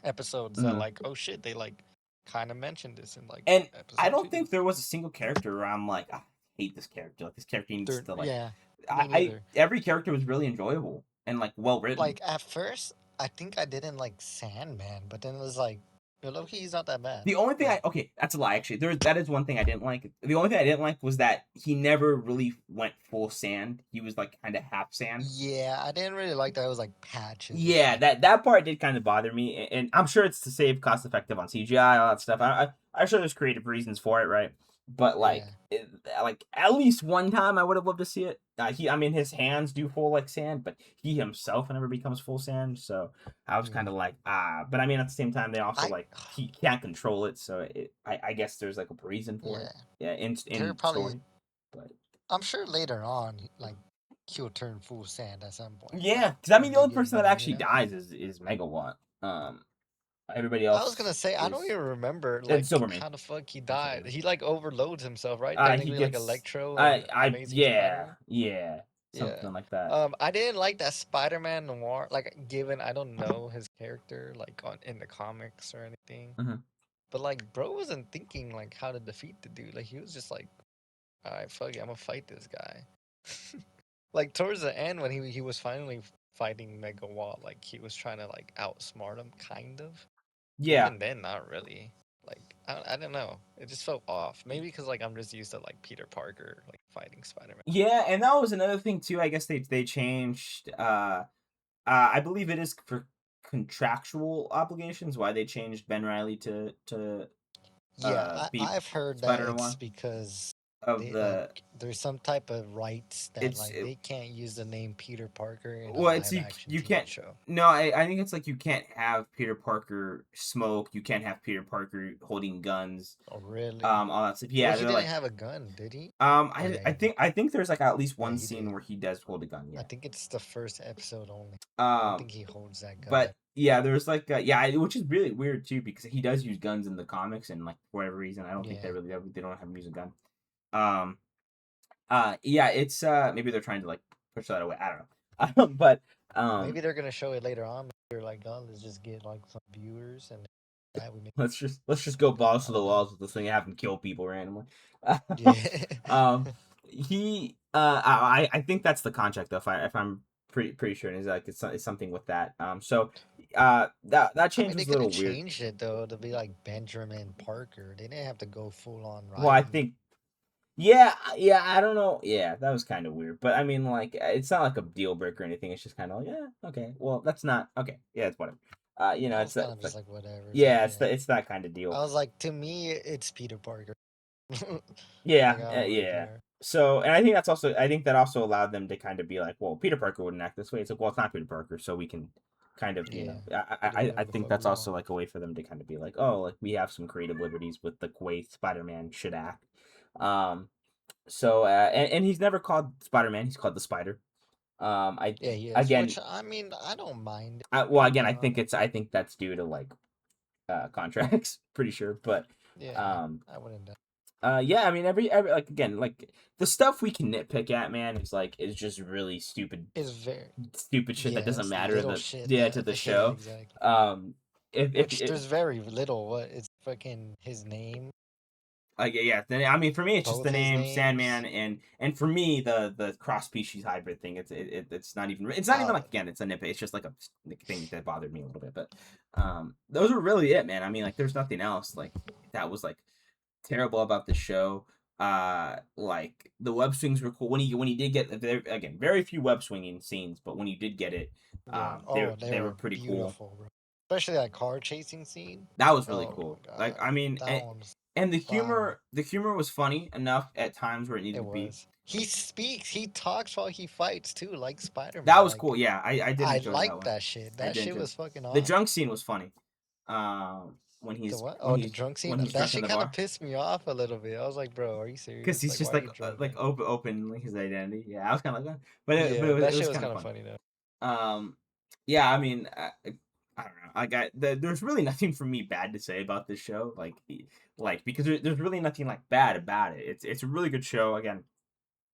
Speaker 2: episodes that
Speaker 1: Mhm.
Speaker 2: like oh shit they like kind of mentioned this in like
Speaker 1: And I
Speaker 2: episode
Speaker 1: don't
Speaker 2: two.
Speaker 1: think there was a single character where I'm like, I hate this character. Like this character needs
Speaker 2: They're
Speaker 1: to like.
Speaker 2: yeah, me
Speaker 1: I
Speaker 2: neither.
Speaker 1: every character was really enjoyable and like well written.
Speaker 2: Like at first, I think I didn't like Sandman, but then it was like, yo, low key, he's not that bad.
Speaker 1: The only thing
Speaker 2: Like,
Speaker 1: okay, that's a lie actually. That is one thing I didn't like. The only thing I didn't like was that he never really went full sand. He was like kind of half sand.
Speaker 2: yeah, I didn't really like that. It was like patches of
Speaker 1: Yeah,
Speaker 2: sand.
Speaker 1: that part did kind of bother me, and I'm sure it's to save cost effective on CGI, all that stuff. I'm sure there's creative reasons for it, right? But
Speaker 2: Yeah,
Speaker 1: like at least one time, I would have loved to see it. I mean, his hands do full like sand, but he himself never becomes full sand. So I was kind
Speaker 2: yeah.
Speaker 1: of like, ah. But I mean, at the same time, they also
Speaker 2: I,
Speaker 1: like he can't control it, so I guess there's like a reason for it.
Speaker 2: yeah.
Speaker 1: Yeah,
Speaker 2: They're
Speaker 1: in
Speaker 2: probably.
Speaker 1: story, but
Speaker 2: I'm sure later on, like, he'll turn full sand at some point. Like
Speaker 1: yeah, because I mean,
Speaker 2: when
Speaker 1: the
Speaker 2: they
Speaker 1: only
Speaker 2: get
Speaker 1: person that
Speaker 2: going, you
Speaker 1: actually
Speaker 2: know.
Speaker 1: dies is Megawatt. Everybody
Speaker 2: I was gonna
Speaker 1: else
Speaker 2: say I don't
Speaker 1: is
Speaker 2: even remember
Speaker 1: it's
Speaker 2: like
Speaker 1: Silverman.
Speaker 2: how the fuck he
Speaker 1: It's
Speaker 2: died.
Speaker 1: Silverman.
Speaker 2: He like overloads himself, right?
Speaker 1: He
Speaker 2: Technically, like
Speaker 1: gets
Speaker 2: Electro and Amazing
Speaker 1: yeah
Speaker 2: Spider-Man.
Speaker 1: yeah
Speaker 2: Yeah.
Speaker 1: something like that.
Speaker 2: I didn't like that Spider-Man Noir. Like, given I don't know his character like on in the comics or anything,
Speaker 1: Hmm.
Speaker 2: but like, bro wasn't thinking like how to defeat the dude. Like, he was just like, all right, fuck it, I'm gonna fight this guy. Like towards the end when he was finally fighting Mega Wall, like he was trying to like outsmart him, kind of. But
Speaker 1: Yeah
Speaker 2: even then, not really. Like I don't know. It just felt off. Maybe because like I'm just used to like Peter Parker like fighting Spider-Man.
Speaker 1: yeah, and that was another thing too. I guess they changed. I believe it is for contractual obligations why they changed Ben Riley to
Speaker 2: Yeah,
Speaker 1: be
Speaker 2: I've heard that
Speaker 1: Spider
Speaker 2: it's
Speaker 1: Noir
Speaker 2: because
Speaker 1: of
Speaker 2: they like
Speaker 1: the
Speaker 2: there's some type of rights that
Speaker 1: it's
Speaker 2: like they can't use the name Peter Parker in a
Speaker 1: well,
Speaker 2: live action
Speaker 1: you
Speaker 2: TV
Speaker 1: can't.
Speaker 2: show.
Speaker 1: No, I think it's like you can't have Peter Parker smoke. You can't have Peter Parker holding guns.
Speaker 2: Oh, really?
Speaker 1: All that stuff.
Speaker 2: Well,
Speaker 1: Yeah,
Speaker 2: he
Speaker 1: they're
Speaker 2: didn't
Speaker 1: like,
Speaker 2: have a gun, did he? Oh yeah,
Speaker 1: I
Speaker 2: he did.
Speaker 1: think there's like at least
Speaker 2: Yeah,
Speaker 1: one
Speaker 2: he
Speaker 1: scene
Speaker 2: did.
Speaker 1: where he does hold a gun.
Speaker 2: I
Speaker 1: Yeah.
Speaker 2: think it's the first episode only. I don't
Speaker 1: Um,
Speaker 2: think he holds that gun.
Speaker 1: but yeah, there's like which is really weird too because he does use guns in the comics and like for whatever reason I don't think
Speaker 2: Yeah.
Speaker 1: they don't have him use a gun. Um, yeah, it's maybe they're trying to like push that away. I don't know. But
Speaker 2: Maybe they're gonna show it later on. Maybe they're like, oh, let's just get like some viewers and that we make.
Speaker 1: let's just go balls
Speaker 2: I
Speaker 1: to the
Speaker 2: don't know.
Speaker 1: walls with this thing and have him kill people randomly.
Speaker 2: Yeah.
Speaker 1: um, he I think that's the contract though. If I'm pretty sure it's like it's something with that. So that
Speaker 2: I
Speaker 1: change
Speaker 2: mean, they
Speaker 1: was a
Speaker 2: could have
Speaker 1: little weird.
Speaker 2: changed it though to be like Benjamin Parker. They didn't have to go full on
Speaker 1: Well, I
Speaker 2: Riley.
Speaker 1: think yeah, I don't know. Yeah, that was kind of weird. But I mean, like, it's not like a deal breaker or anything. It's just kind of like, yeah, okay. Well, that's not okay. Yeah, it's whatever.
Speaker 2: I was
Speaker 1: it's that.
Speaker 2: kind of
Speaker 1: It's
Speaker 2: just
Speaker 1: like,
Speaker 2: like whatever. It's like
Speaker 1: yeah,
Speaker 2: yeah.
Speaker 1: it's that kind of deal.
Speaker 2: I was like, to me, it's Peter Parker.
Speaker 1: Yeah,
Speaker 2: Like I don't really
Speaker 1: yeah.
Speaker 2: care.
Speaker 1: So, and I think that also allowed them to kind of be like, well, Peter Parker wouldn't act this way. It's like, well, it's not Peter Parker, so we can kind of,
Speaker 2: Yeah,
Speaker 1: I
Speaker 2: we do
Speaker 1: I
Speaker 2: whatever the
Speaker 1: think
Speaker 2: fuck
Speaker 1: that's
Speaker 2: we want.
Speaker 1: also like a way for them to kind of be like, oh, like we have some creative liberties with the way Spider-Man should act. Um, so and he's never called Spider-Man. He's called the Spider. I
Speaker 2: Yeah, he is.
Speaker 1: again,
Speaker 2: Which I mean, I don't mind it,
Speaker 1: well,
Speaker 2: to
Speaker 1: again,
Speaker 2: be
Speaker 1: I
Speaker 2: honest.
Speaker 1: think that's due to like contracts, pretty sure, but
Speaker 2: Yeah,
Speaker 1: um,
Speaker 2: I wouldn't.
Speaker 1: yeah, I mean, every like again, like the stuff we can nitpick at, man, is just really
Speaker 2: It's very
Speaker 1: stupid shit that
Speaker 2: yeah,
Speaker 1: doesn't
Speaker 2: it's
Speaker 1: matter to
Speaker 2: little
Speaker 1: the
Speaker 2: shit
Speaker 1: yeah to
Speaker 2: that
Speaker 1: the
Speaker 2: yeah,
Speaker 1: show.
Speaker 2: exactly.
Speaker 1: If
Speaker 2: Which
Speaker 1: it,
Speaker 2: there's very little. What it's fucking his name,
Speaker 1: yeah, yeah. I mean, for me, it's just
Speaker 2: both
Speaker 1: the
Speaker 2: his
Speaker 1: name
Speaker 2: names.
Speaker 1: Sandman, and for me, the cross species hybrid thing. It's not even
Speaker 2: Oh,
Speaker 1: like again, it's a nitpick. It's just like a thing that bothered me a little bit. But those were really it, man. I mean, like, there's nothing else like that was like terrible about the show. Like the web swings were cool when he did get there again. Very few web swinging scenes, but when you did get it,
Speaker 2: yeah. Oh, they
Speaker 1: they were
Speaker 2: were
Speaker 1: pretty cool.
Speaker 2: beautiful, bro. Especially that car chasing scene.
Speaker 1: That was really
Speaker 2: Oh
Speaker 1: cool.
Speaker 2: my
Speaker 1: Like,
Speaker 2: god,
Speaker 1: I mean,
Speaker 2: that one was
Speaker 1: and
Speaker 2: fire.
Speaker 1: the humor was funny enough at times where it needed
Speaker 2: It
Speaker 1: to be.
Speaker 2: was. He speaks. He talks while he fights too, like
Speaker 1: That
Speaker 2: Spider-Man.
Speaker 1: was
Speaker 2: Like
Speaker 1: cool. Yeah, I did
Speaker 2: I
Speaker 1: enjoy that
Speaker 2: like
Speaker 1: one.
Speaker 2: that shit.
Speaker 1: I
Speaker 2: That
Speaker 1: did
Speaker 2: shit
Speaker 1: enjoy.
Speaker 2: was fucking
Speaker 1: The
Speaker 2: awesome.
Speaker 1: drunk scene was funny.
Speaker 2: The what? Oh, the drunk scene.
Speaker 1: When he's
Speaker 2: That
Speaker 1: drunk in
Speaker 2: shit
Speaker 1: the
Speaker 2: kind of
Speaker 1: bar,
Speaker 2: pissed me off a little bit. I was like, bro, are you
Speaker 1: because
Speaker 2: serious?
Speaker 1: he's
Speaker 2: Like,
Speaker 1: just
Speaker 2: why are you drunk
Speaker 1: like
Speaker 2: right now?
Speaker 1: open his identity. Yeah, I was kind of like that, but
Speaker 2: Yeah, that
Speaker 1: it
Speaker 2: shit
Speaker 1: was
Speaker 2: was
Speaker 1: kind of
Speaker 2: kind of
Speaker 1: funny.
Speaker 2: funny though.
Speaker 1: Yeah, I mean, I don't know. There's really nothing for me bad to say about this show. Like because there's really nothing like bad about it. It's a really good show. Again,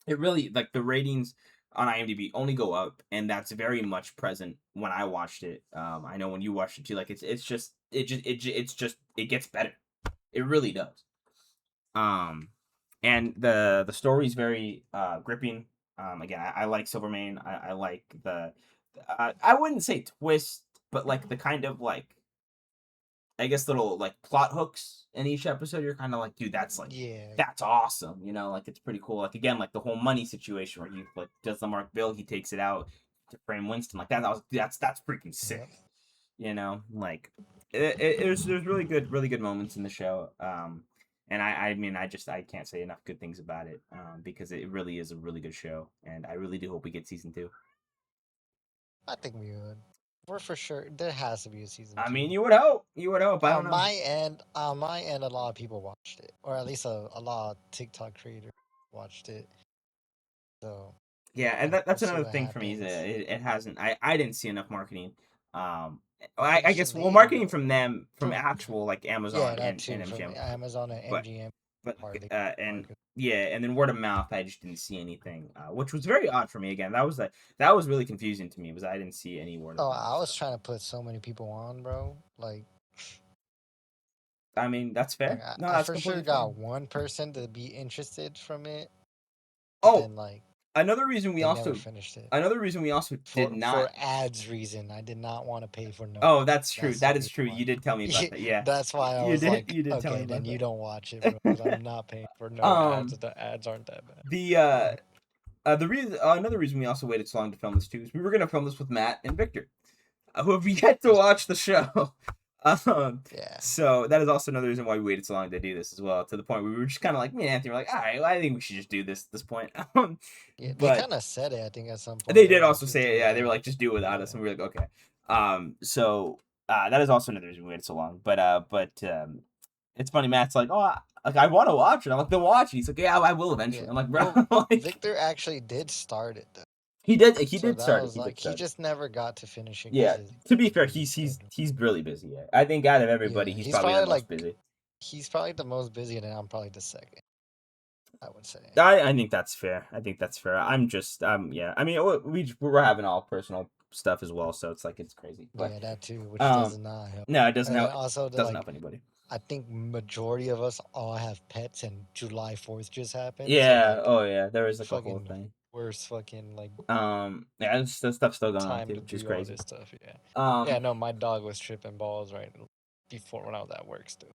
Speaker 1: it really like the ratings on IMDb only go up, and that's very much present when I watched it. I know when you watched it too. Like it's just it gets better. It really does. Um, and the story's very gripping. Again, I like Silvermane. I like I wouldn't say twist, but like the kind of like I guess little like plot hooks in each episode. You're kind of like, dude,
Speaker 2: Yeah,
Speaker 1: that's awesome. You know, like it's pretty cool. Like again, like the whole money situation where he like does the Mark Bill, he takes it out to frame Winston. Like that's freaking sick.
Speaker 2: yep.
Speaker 1: You know, like there's really good moments in the show. And I mean I can't say enough good things about it. Because it really is a really good show, and I really do hope we get season two.
Speaker 2: I think we would. We're for sure. There has to be a season
Speaker 1: I mean,
Speaker 2: two.
Speaker 1: you would hope. You would hope. I don't know.
Speaker 2: On my end, a lot of people watched it, or at least a lot of TikTok creators watched it. So,
Speaker 1: Yeah, and
Speaker 2: we'll
Speaker 1: that's
Speaker 2: see
Speaker 1: another
Speaker 2: what
Speaker 1: thing for me is
Speaker 2: happens.
Speaker 1: it hasn't. I didn't see enough marketing. I
Speaker 2: It's
Speaker 1: guess well,
Speaker 2: later
Speaker 1: marketing
Speaker 2: though.
Speaker 1: from them from
Speaker 2: From
Speaker 1: actual like
Speaker 2: yeah,
Speaker 1: Amazon
Speaker 2: that
Speaker 1: and
Speaker 2: too from
Speaker 1: MGM,
Speaker 2: Amazon and
Speaker 1: but
Speaker 2: MGM
Speaker 1: but
Speaker 2: part. They
Speaker 1: and
Speaker 2: market.
Speaker 1: yeah, and then word of mouth, I just didn't see anything, which was very odd for me. Again, that was really confusing to me, was I didn't see any word of
Speaker 2: Oh,
Speaker 1: mouth
Speaker 2: I was
Speaker 1: stuff.
Speaker 2: trying to put so many people on, bro.
Speaker 1: I mean, that's
Speaker 2: Like
Speaker 1: fair. No,
Speaker 2: I
Speaker 1: that's
Speaker 2: for
Speaker 1: completely
Speaker 2: sure
Speaker 1: fair.
Speaker 2: got one person to be interested from it, but
Speaker 1: Oh,
Speaker 2: then like
Speaker 1: another reason we
Speaker 2: they never
Speaker 1: also
Speaker 2: finished it.
Speaker 1: did not.
Speaker 2: For ads reason, I did not want to pay for no.
Speaker 1: Oh, that's true.
Speaker 2: That's the
Speaker 1: That is
Speaker 2: reason
Speaker 1: true.
Speaker 2: why.
Speaker 1: You did tell me about that. Yeah,
Speaker 2: That's why I was like,
Speaker 1: you did tell me
Speaker 2: okay, then
Speaker 1: about
Speaker 2: you
Speaker 1: that.
Speaker 2: don't watch it, bro, because I'm not paying for no ads.
Speaker 1: um,
Speaker 2: The ads aren't that bad.
Speaker 1: the the reason another reason we also waited so long to film this too is we were gonna film this with Matt and Victor, who have yet to
Speaker 2: That's
Speaker 1: watch the show. um,
Speaker 2: yeah,
Speaker 1: so that is also another reason why we waited so long to do this as well. To the point where we were just kind of like me and Anthony were like, all right, well, I think we should just do this at this point.
Speaker 2: yeah. They
Speaker 1: But
Speaker 2: kind of said it. I think at some point
Speaker 1: they
Speaker 2: they were
Speaker 1: did
Speaker 2: like,
Speaker 1: also
Speaker 2: just
Speaker 1: say
Speaker 2: do
Speaker 1: it. Yeah, they were
Speaker 2: without
Speaker 1: like,
Speaker 2: us.
Speaker 1: just do it without us,
Speaker 2: Yeah,
Speaker 1: and we were like, okay. So that is also another reason we waited so long. But it's funny. Matt's like, oh, I want to watch it. I'm like, then watch it. He's like, yeah, I will
Speaker 2: yeah.
Speaker 1: eventually. I'm like, bro,
Speaker 2: Well,
Speaker 1: like
Speaker 2: Victor actually did start it though,
Speaker 1: he
Speaker 2: so
Speaker 1: did
Speaker 2: that
Speaker 1: start it.
Speaker 2: was
Speaker 1: He did
Speaker 2: like he
Speaker 1: start it.
Speaker 2: just never got to finish it because
Speaker 1: Yeah.
Speaker 2: his
Speaker 1: To be fair,
Speaker 2: busy schedule.
Speaker 1: he's really busy. Yeah. I think out of everybody,
Speaker 2: Yeah,
Speaker 1: he's probably the most busy.
Speaker 2: he's probably the most busy, and I'm probably the second. I would say.
Speaker 1: I think that's fair. I think that's fair. I'm just yeah. I mean, we're having all personal stuff as well, so it's like it's crazy. But
Speaker 2: Yeah, that too, which does
Speaker 1: um,
Speaker 2: not help.
Speaker 1: no, it doesn't
Speaker 2: And then
Speaker 1: help.
Speaker 2: also the
Speaker 1: Doesn't
Speaker 2: like,
Speaker 1: help anybody.
Speaker 2: I think majority of us all have pets, and July 4th just happened, so
Speaker 1: Yeah.
Speaker 2: like,
Speaker 1: Oh yeah. There was like a whole
Speaker 2: fucking
Speaker 1: thing.
Speaker 2: worst fucking like
Speaker 1: Yeah, this stuff's still going on
Speaker 2: time
Speaker 1: too,
Speaker 2: to
Speaker 1: which is
Speaker 2: do all
Speaker 1: crazy.
Speaker 2: this stuff. Yeah, yeah.
Speaker 1: Um,
Speaker 2: No, my dog was tripping balls right before when I was at work still.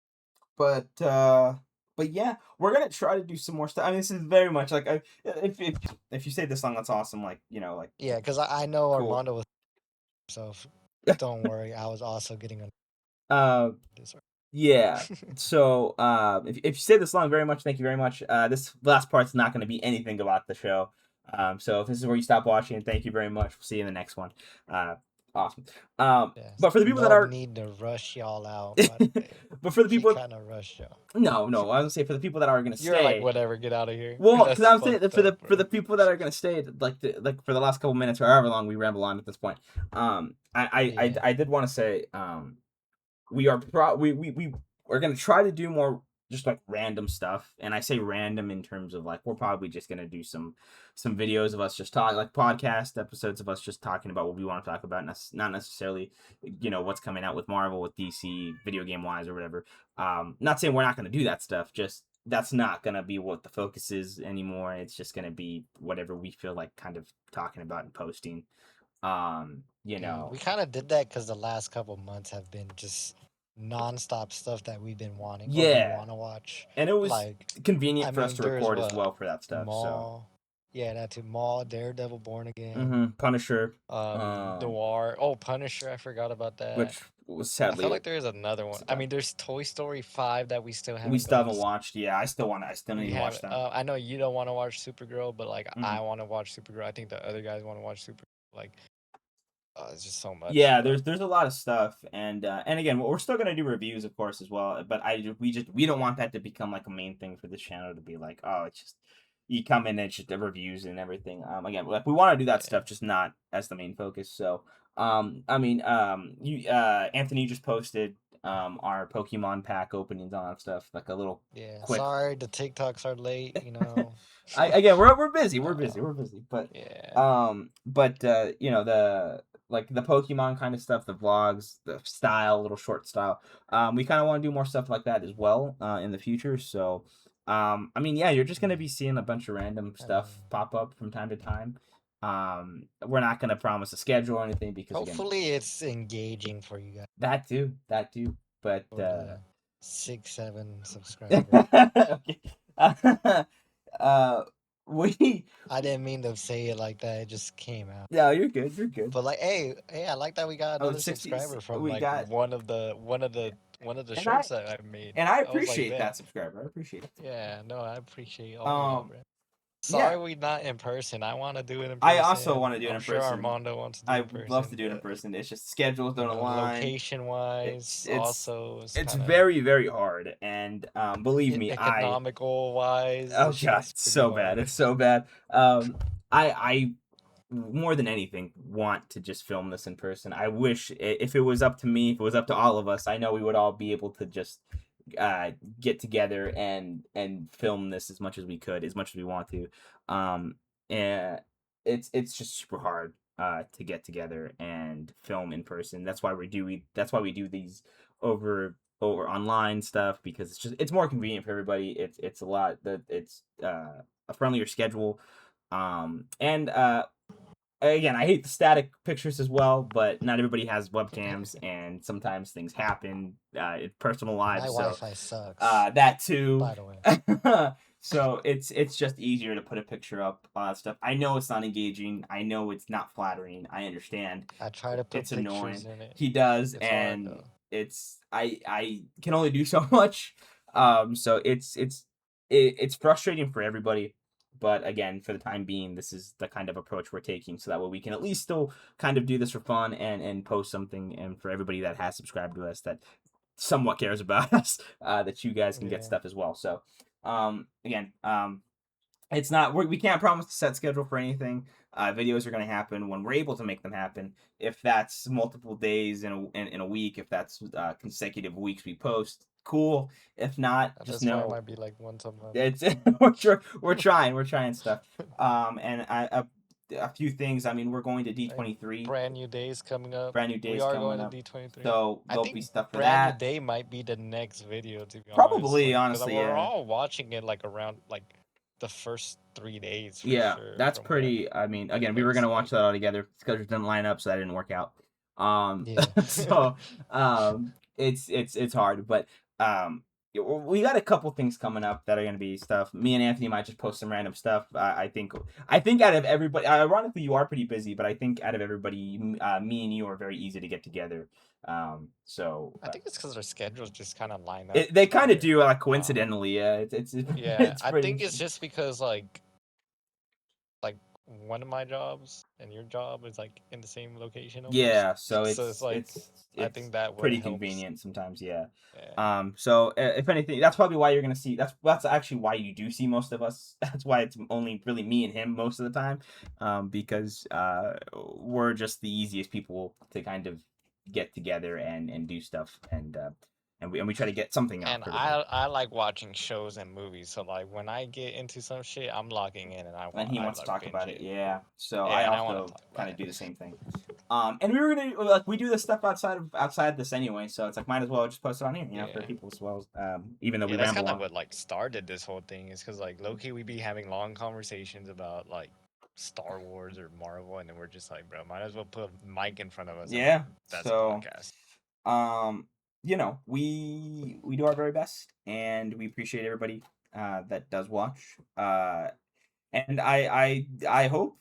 Speaker 1: but uh, but yeah, we're gonna try to do some more stuff. I mean, this is very much like if you say this song, that's awesome. Like like
Speaker 2: Yeah, because I know
Speaker 1: cool.
Speaker 2: Armando was so don't worry. I was also getting on
Speaker 1: uh,
Speaker 2: this.
Speaker 1: yeah. So if you say this song very much, thank you very much. This last part's not gonna be anything about the show. So if this is where you stop watching, thank you very much. We'll see you in the next one. Uh, Awesome.
Speaker 2: Yes.
Speaker 1: But for the people that
Speaker 2: No
Speaker 1: are,
Speaker 2: need to rush y'all out, by the way.
Speaker 1: but for the
Speaker 2: He
Speaker 1: people,
Speaker 2: kind of rushed y'all.
Speaker 1: no, I was gonna say for the people that are gonna
Speaker 2: You're like,
Speaker 1: stay.
Speaker 2: whatever, get out of here.
Speaker 1: Well, because
Speaker 2: That's
Speaker 1: I'm saying that
Speaker 2: fucked up,
Speaker 1: for the
Speaker 2: bro.
Speaker 1: people that are gonna stay, like for the last couple minutes or however long we ramble on at this point,
Speaker 2: Yeah.
Speaker 1: I did want to say, we are we're gonna try to do more just like random stuff, and I say random in terms of like we're probably just gonna do some videos of us just talking, like podcast episodes of us just talking about what we want to talk about, not necessarily what's coming out with Marvel, with DC, video game wise or whatever. Not saying we're not gonna do that stuff, just that's not gonna be what the focus is anymore. It's just gonna be whatever we feel like kind of talking about and posting. You
Speaker 2: Yeah,
Speaker 1: know,
Speaker 2: we kind of did that because the last couple months have been just nonstop stuff that we've been wanting or we
Speaker 1: yeah,
Speaker 2: want to watch.
Speaker 1: and it was
Speaker 2: Like, I
Speaker 1: convenient for us
Speaker 2: mean,
Speaker 1: to
Speaker 2: there's
Speaker 1: record as
Speaker 2: what
Speaker 1: well for that stuff. So,
Speaker 2: Maul, yeah, that too. Maul, Daredevil, Born Again,
Speaker 1: Punisher,
Speaker 2: Noir. Oh, Punisher, I forgot about that.
Speaker 1: which was
Speaker 2: I feel
Speaker 1: sadly
Speaker 2: like there's another one. I
Speaker 1: done.
Speaker 2: mean, there's Toy Story 5 that we still
Speaker 1: We
Speaker 2: haven't
Speaker 1: still
Speaker 2: gotten to
Speaker 1: haven't watched. Yeah, I still need
Speaker 2: we
Speaker 1: to watch
Speaker 2: have.
Speaker 1: that.
Speaker 2: I know you don't want to watch Supergirl, but like
Speaker 1: hmm
Speaker 2: I want to watch Supergirl. I think the other guys want to watch Supergirl. Like, it's just so much.
Speaker 1: Yeah,
Speaker 2: But
Speaker 1: there's a lot of stuff, and again, we're still gonna do reviews, of course, as well. But we don't want that to become like a main thing for this channel to be like, oh, it's just you come in and it's just the reviews and everything. Again, like we want to do that
Speaker 2: yeah,
Speaker 1: stuff, just not as the main focus. So, you Anthony just posted our Pokemon pack openings on stuff, like a little
Speaker 2: yeah.
Speaker 1: quick.
Speaker 2: Sorry, the TikToks are late. You know.
Speaker 1: I again, we're busy,
Speaker 2: uh,
Speaker 1: we're busy, but
Speaker 2: yeah,
Speaker 1: the like the Pokemon kind of stuff, the vlogs, the style, little short style. We kind of want to do more stuff like that as well in the future. So, I mean, yeah, you're just gonna
Speaker 2: yeah.
Speaker 1: be seeing a bunch of random
Speaker 2: I mean,
Speaker 1: stuff pop up from time to time. We're not gonna promise a schedule or anything because again,
Speaker 2: hopefully it's engaging for you guys
Speaker 1: that too, but
Speaker 2: for the 6, 7 subscribers.
Speaker 1: okay. uh, we
Speaker 2: I didn't mean to say it like that. It just came out.
Speaker 1: no, you're good, you're good.
Speaker 2: But like, hey, I like that we got
Speaker 1: Oh,
Speaker 2: another
Speaker 1: 60,
Speaker 2: subscriber from
Speaker 1: we
Speaker 2: like
Speaker 1: got,
Speaker 2: one of the
Speaker 1: and I
Speaker 2: shorts that I made.
Speaker 1: and I
Speaker 2: I was like,
Speaker 1: appreciate
Speaker 2: man,
Speaker 1: that subscriber. I appreciate it.
Speaker 2: yeah, no, I appreciate all of y'all,
Speaker 1: Um,
Speaker 2: bro.
Speaker 1: yeah,
Speaker 2: Sorry we not in person. I want to do it in
Speaker 1: I also want
Speaker 2: person.
Speaker 1: to do it
Speaker 2: I'm
Speaker 1: in
Speaker 2: sure
Speaker 1: person.
Speaker 2: Armando wants to do
Speaker 1: I
Speaker 2: it in
Speaker 1: would love to
Speaker 2: person,
Speaker 1: do it in
Speaker 2: but
Speaker 1: person. It's just schedules
Speaker 2: you
Speaker 1: don't
Speaker 2: know,
Speaker 1: align.
Speaker 2: location wise,
Speaker 1: It's
Speaker 2: also it's
Speaker 1: it's
Speaker 2: kind of
Speaker 1: very hard, and believe me,
Speaker 2: economical wise,
Speaker 1: oh
Speaker 2: this
Speaker 1: god,
Speaker 2: shit's
Speaker 1: it's
Speaker 2: pretty
Speaker 1: so bad.
Speaker 2: hard.
Speaker 1: It's so bad. I more than anything want to just film this in person. I wish if it was up to me, if it was up to all of us, I know we would all be able to just uh get together and film this as much as we could, as much as we want to. And it's just super hard to get together and film in person. That's why we do these over online stuff, because it's more convenient for everybody. It's a lot that it's a friendlier schedule. And again, I hate the static pictures as well, but not everybody has webcams, and sometimes things happen in personal
Speaker 2: My
Speaker 1: lives. So
Speaker 2: Wi-Fi sucks,
Speaker 1: that too.
Speaker 2: by the way.
Speaker 1: So it's just easier to put a picture up stuff. I know it's not engaging. I know it's not flattering. I understand.
Speaker 2: I try to
Speaker 1: It's
Speaker 2: put pictures
Speaker 1: annoying.
Speaker 2: in it.
Speaker 1: He does,
Speaker 2: It's hard
Speaker 1: and
Speaker 2: though.
Speaker 1: it's I can only do so much. So it's frustrating for everybody. But again, for the time being, this is the kind of approach we're taking, so that way we can at least still kind of do this for fun and post something, and for everybody that has subscribed to us that somewhat cares about us, that you guys can get
Speaker 2: Yeah.
Speaker 1: stuff as well. So, again, it's not we can't promise a set schedule for anything. Videos are going to happen when we're able to make them happen. If that's multiple days in a week, if that's consecutive weeks we post, cool. If not,
Speaker 2: At
Speaker 1: just
Speaker 2: this point, it
Speaker 1: know
Speaker 2: might be like once a month.
Speaker 1: it's we're trying stuff. And a few things. I mean, we're going to
Speaker 2: Like
Speaker 1: D23,
Speaker 2: brand new days coming up.
Speaker 1: brand new
Speaker 2: We
Speaker 1: days
Speaker 2: are
Speaker 1: coming
Speaker 2: going to
Speaker 1: up,
Speaker 2: D23.
Speaker 1: so
Speaker 2: I
Speaker 1: there'll be
Speaker 2: think
Speaker 1: stuff for
Speaker 2: brand new
Speaker 1: that.
Speaker 2: day might be the next video, to be honest.
Speaker 1: Probably,
Speaker 2: Like, because
Speaker 1: honestly,
Speaker 2: we're
Speaker 1: yeah.
Speaker 2: all watching it like around like the first 3 days for
Speaker 1: Yeah,
Speaker 2: sure,
Speaker 1: that's
Speaker 2: from what
Speaker 1: pretty. I mean,
Speaker 2: it
Speaker 1: again, we were
Speaker 2: looks
Speaker 1: gonna watch
Speaker 2: like.
Speaker 1: that all together. Schedules didn't line up, so that didn't work out.
Speaker 2: Yeah.
Speaker 1: So it's hard, but we got a couple things coming up that are gonna be stuff. Me and Anthony might just post some random stuff. I think out of everybody, ironically, you are pretty busy, but I think out of everybody, me and you are very easy to get together. So
Speaker 2: I think it's because our schedules just kind of line up
Speaker 1: they kind of
Speaker 2: together.
Speaker 1: do, like
Speaker 2: Um,
Speaker 1: coincidentally. Yeah, it's
Speaker 2: yeah,
Speaker 1: it's
Speaker 2: I
Speaker 1: pretty
Speaker 2: think it's
Speaker 1: interesting.
Speaker 2: just because like one of my jobs and your job is like in the same location almost.
Speaker 1: Yeah, so
Speaker 2: So it's like I
Speaker 1: it's
Speaker 2: think that what
Speaker 1: pretty
Speaker 2: helps.
Speaker 1: convenient sometimes, yeah.
Speaker 2: Yeah.
Speaker 1: So if anything, that's probably why you're gonna see. That's actually why you do see most of us. That's why it's only really me and him most of the time, because we're just the easiest people to kind of get together and do stuff, and we try to get something out
Speaker 2: And
Speaker 1: for everybody.
Speaker 2: I like watching shows and movies. So like when I get into some shit, I'm locking in and
Speaker 1: And he
Speaker 2: I
Speaker 1: wants to
Speaker 2: like
Speaker 1: talk about
Speaker 2: binge
Speaker 1: it,
Speaker 2: it.
Speaker 1: yeah. So I
Speaker 2: Yeah, and I want to
Speaker 1: also
Speaker 2: talk
Speaker 1: kind
Speaker 2: about
Speaker 1: of
Speaker 2: it.
Speaker 1: do the same thing. And we were gonna like we do this stuff outside this anyway, so it's like might as well just post it on here, for
Speaker 2: Yeah.
Speaker 1: people as well. Even though we
Speaker 2: Yeah, that's
Speaker 1: ramble
Speaker 2: kind of
Speaker 1: on.
Speaker 2: what like started this whole thing is because like low key we be having long conversations about like Star Wars or Marvel, and then we're just like, bro, might as well put a mic in front of us and like
Speaker 1: Yeah.
Speaker 2: that's a
Speaker 1: So,
Speaker 2: podcast.
Speaker 1: um, we do our very best, and we appreciate everybody that does watch. And I hope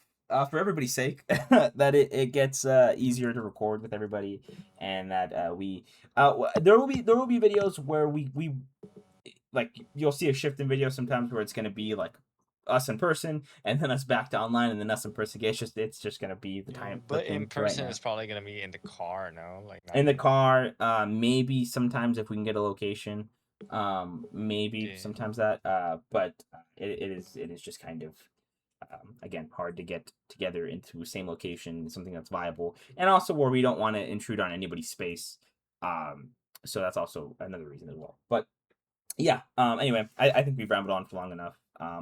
Speaker 1: for everybody's sake that it gets easier to record with everybody, and that there will be videos where we like you'll see a shift in video sometimes where it's gonna be like us in person and then us back to online and then us in person again. It's just gonna be
Speaker 2: Yeah,
Speaker 1: the
Speaker 2: but in
Speaker 1: thing for right
Speaker 2: person
Speaker 1: now.
Speaker 2: is probably gonna be in the car, no, like not
Speaker 1: In the
Speaker 2: even like
Speaker 1: car, maybe sometimes if we can get a location, maybe
Speaker 2: yeah.
Speaker 1: sometimes that, but it is just kind of again hard to get together into the same location, something that's viable, and also where we don't want to intrude on anybody's space. Um, so that's also another reason as well. But yeah. Anyway, I think we've rambled on for long enough.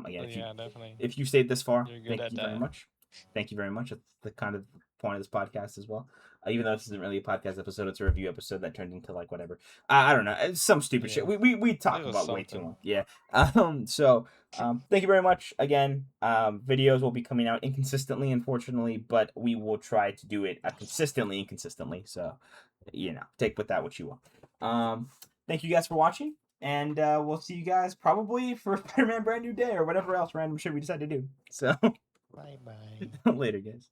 Speaker 1: Again,
Speaker 2: So yeah, definitely.
Speaker 1: if you stayed this far,
Speaker 2: You're good
Speaker 1: thank
Speaker 2: at
Speaker 1: you very
Speaker 2: that.
Speaker 1: much. Thank you very much. That's the kind of point of this podcast as well. Even though this isn't really a podcast episode, it's a review episode that turned into like whatever. I don't know. It's some stupid
Speaker 2: Yeah.
Speaker 1: shit. We
Speaker 2: It
Speaker 1: talk
Speaker 2: was
Speaker 1: about way too
Speaker 2: something.
Speaker 1: long. Yeah. Thank you very much again. Videos will be coming out inconsistently, unfortunately, but we will try to do it consistently, inconsistently. So, take with that what you want. Thank you guys for watching. And we'll see you guys probably for Spider-Man Brand New Day or whatever else random shit we decide to do. So
Speaker 2: Bye bye.
Speaker 1: later, guys.